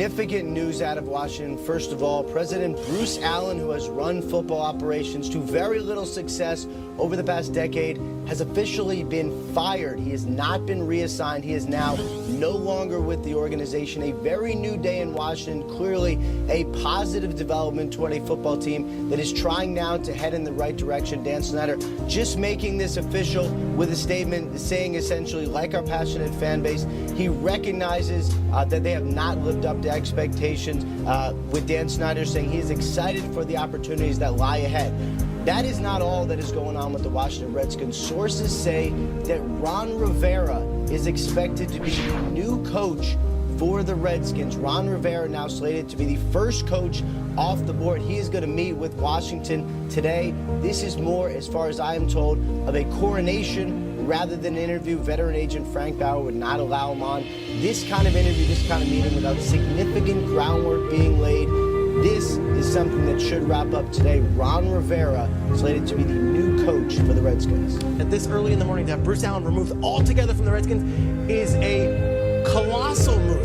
significant news out of Washington. First of all, President Bruce Allen, who has run football operations to very little success over the past decade, has officially been fired. He has not been reassigned. He is now no longer with the organization. A very new day in Washington, clearly a positive development toward a football team that is trying now to head in the right direction. Dan Snyder just making this official with a statement saying essentially, like our passionate fan base, he recognizes that they have not lived up to expectations, with Dan Snyder saying he is excited for the opportunities that lie ahead. That is not all that is going on with the Washington Redskins. Sources say that Ron Rivera is expected to be the new coach for the Redskins. Ron Rivera now slated to be the first coach off the board. He is going to meet with Washington today. This is more, as far as I am told, of a coronation rather than an interview. Veteran agent Frank Bauer would not allow him on this kind of interview, this kind of meeting, without significant groundwork being laid. This is something that should wrap up today. Ron Rivera slated to be the new coach for the Redskins. At this early in the morning, to have Bruce Allen removed altogether from the Redskins is a colossal move.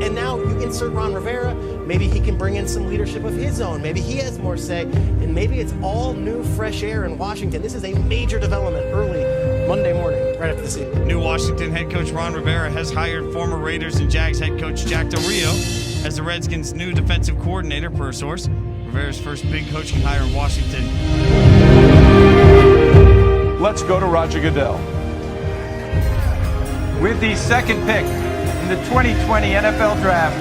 And now you insert Ron Rivera. Maybe he can bring in some leadership of his own. Maybe he has more say. And maybe it's all new, fresh air in Washington. This is a major development early Monday morning, right after the season. New Washington head coach Ron Rivera has hired former Raiders and Jags head coach Jack Del Rio as the Redskins' new defensive coordinator, per source. Rivera's first big coaching hire in Washington. Let's go to Roger Goodell. With the second pick in the 2020 NFL Draft,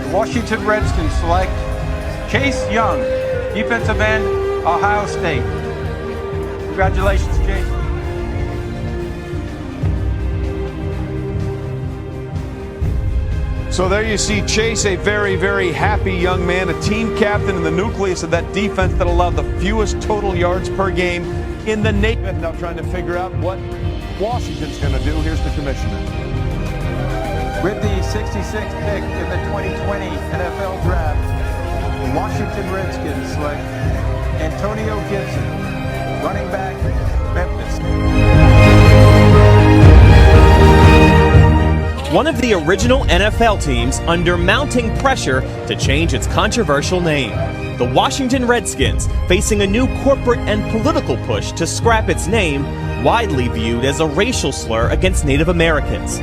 the Washington Redskins select Chase Young, defensive end, Ohio State. Congratulations, Chase. So there you see Chase, a very, very happy young man, a team captain in the nucleus of that defense that allowed the fewest total yards per game in the nation. Now trying to figure out what Washington's going to do. Here's the commissioner. With the 66th pick in the 2020 NFL Draft, the Washington Redskins select Antonio Gibson, running back, Memphis. One of the original NFL teams under mounting pressure to change its controversial name. The Washington Redskins facing a new corporate and political push to scrap its name, widely viewed as a racial slur against Native Americans.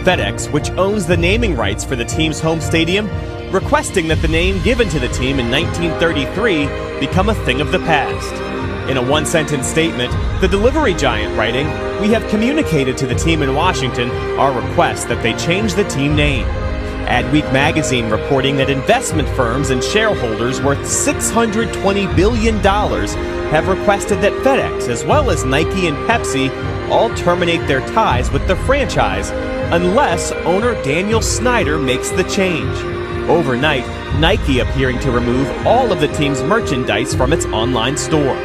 FedEx, which owns the naming rights for the team's home stadium, requesting that the name given to the team in 1933 become a thing of the past. In a one-sentence statement, the delivery giant writing, "We have communicated to the team in Washington our request that they change the team name." Adweek magazine reporting that investment firms and shareholders worth $620 billion have requested that FedEx, as well as Nike and Pepsi, all terminate their ties with the franchise unless owner Daniel Snyder makes the change. Overnight, Nike appearing to remove all of the team's merchandise from its online store.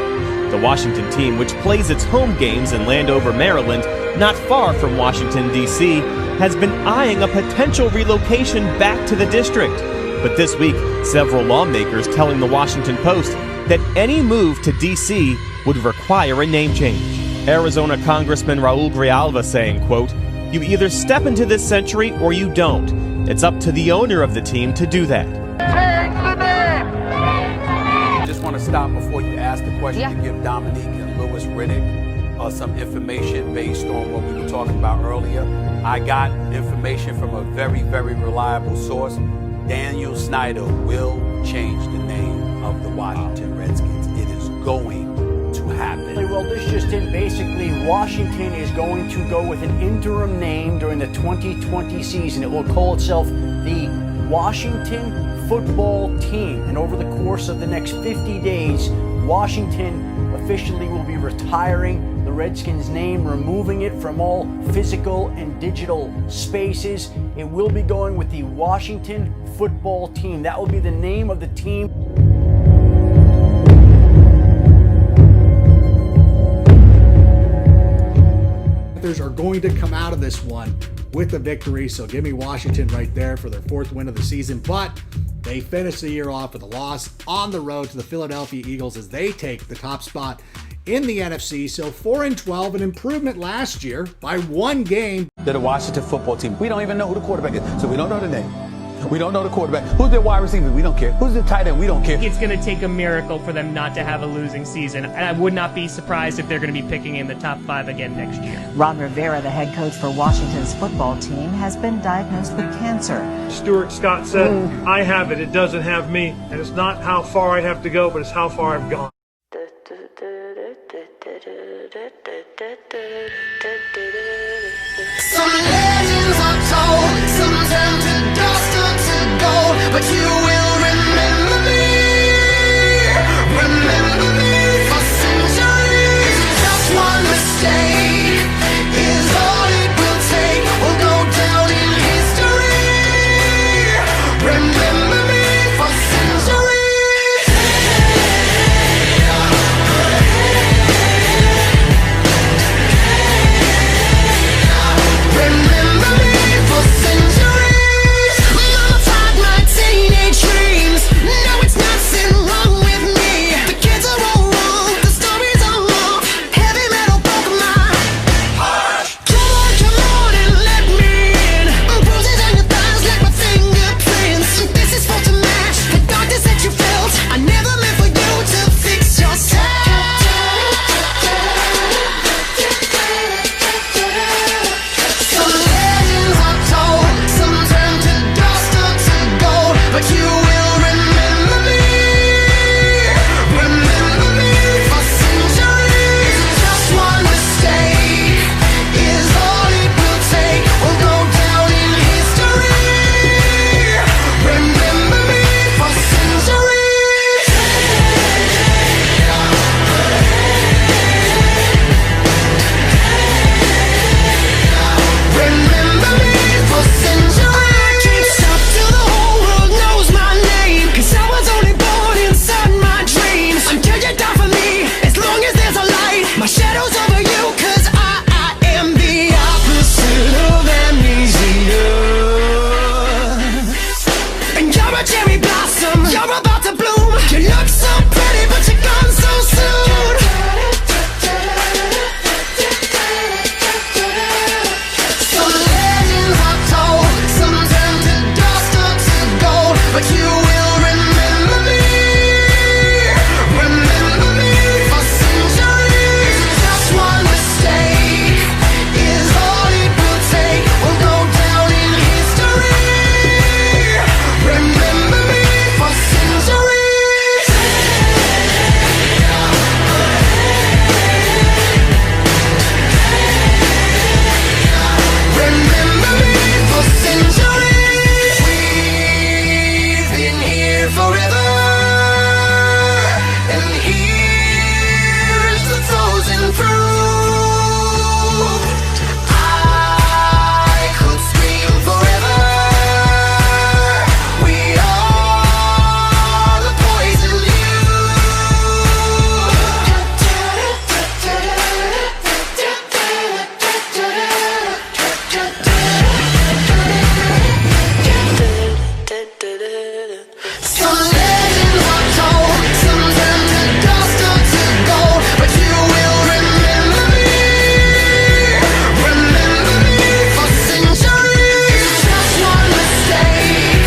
The Washington team, which plays its home games in Landover, Maryland, not far from Washington, D.C., has been eyeing a potential relocation back to the district. But this week, several lawmakers telling the Washington Post that any move to D.C. would require a name change. Arizona Congressman Raul Grijalva saying, quote, "You either step into this century or you don't. It's up to the owner of the team to do that." Want to stop before you ask the question to give Dominique and Louis Riddick some information based on what we were talking about earlier. I got information from a very, very reliable source. Daniel Snyder will change the name of the Washington Redskins. It is going to happen. Well, this just in. Basically, Washington is going to go with an interim name during the 2020 season. It will call itself the Washington Football Team, and over the course of the next 50 days, Washington officially will be retiring the Redskins name, removing it from all physical and digital spaces. It will be going with the Washington Football Team. That will be the name of the team. Panthers are going to come out of this one with a victory, so give me Washington right there for their fourth win of the season. But they finish the year off with a loss on the road to the Philadelphia Eagles as they take the top spot in the NFC. So 4-12, an improvement last year by one game. They're the Washington Football Team. We don't even know who the quarterback is, so we don't know the name. We don't know the quarterback. Who's their wide receiver? We don't care. Who's the tight end? We don't care. It's going to take a miracle for them not to have a losing season. And I would not be surprised if they're going to be picking in the top 5 again next year. Ron Rivera, the head coach for Washington's football team, has been diagnosed with cancer. Stuart Scott said, I have it, it doesn't have me. And it's not how far I have to go, but it's how far I've gone. Some legends are told, some turn to dust or to gold, but you will remember me for centuries. Just one mistake is all it will take. We'll go down in history. Remember me for centuries. Remember me for centuries. Mama taught my teenage dreams. No, it's nothing wrong with me. The kids are all wrong, the stories are wrong. Heavy metal broke my heart. Come on and let me in. Bruises on your thighs like my fingerprints. This is supposed to match the darkness that you felt. I never meant for you to fix yourself. Some legends are told, some turn to dust or to gold, but you will remember me for centuries. Just one mistake is all it will take. We'll go down in history. Remember me for centuries. Remember me for centuries. I can't stop till the whole world knows my name, 'cause I was only born inside my dreams. Until you die for me, as long as there's a light, my shadow's over you, 'cause I am the opposite of amnesia. And you're a cherry blossom, you're about to bloom. You look so pretty, but you're gone so soon. Some legends are told, some turn to dust or to gold, but you will remember me for centuries. Just one mistake is all it will take. We'll go down in history. Remember me for centuries. Remember me for centuries. We've been here forever, and here's the frozen proof. I could scream forever. We are the poison Some legends are told, some turn to dust or to gold, but you will remember me for centuries. Just one mistake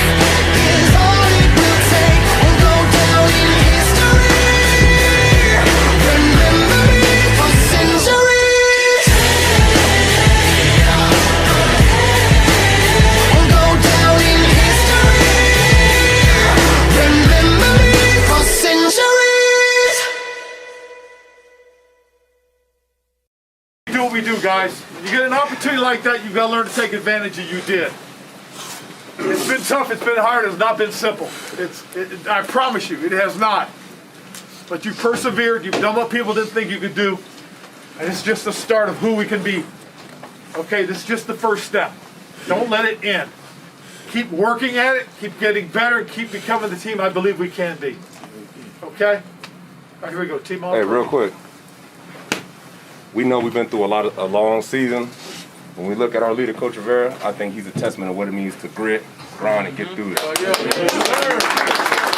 is all it will take. We'll go down in history. Remember me for centuries. We'll go down in history. Remember me for centuries. Do what we do, guys. When you get an opportunity like that, you've got to learn to take advantage, and you did. It's been tough, it's been hard, it's not been simple. I promise you, it has not. But you persevered, you've done what people didn't think you could do, and it's just the start of who we can be. Okay, this is just the first step. Don't let it end. Keep working at it, keep getting better, and keep becoming the team I believe we can be. Okay? All right, here we go, team on. Hey, real quick. We know we've been through a long season. When we look at our leader, Coach Rivera, I think he's a testament of what it means to grit, grind, and get through this.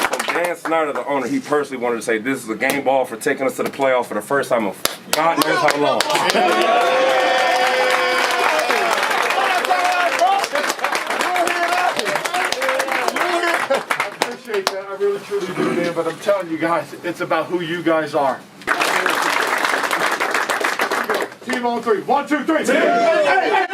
From Dan Snyder, the owner, he personally wanted to say this is a game ball for taking us to the playoffs for the first time in God knows how long. I really truly do, man. But I'm telling you guys, it's about who you guys are. Team on three. 1, 2, 3. Team. Hey, hey, hey.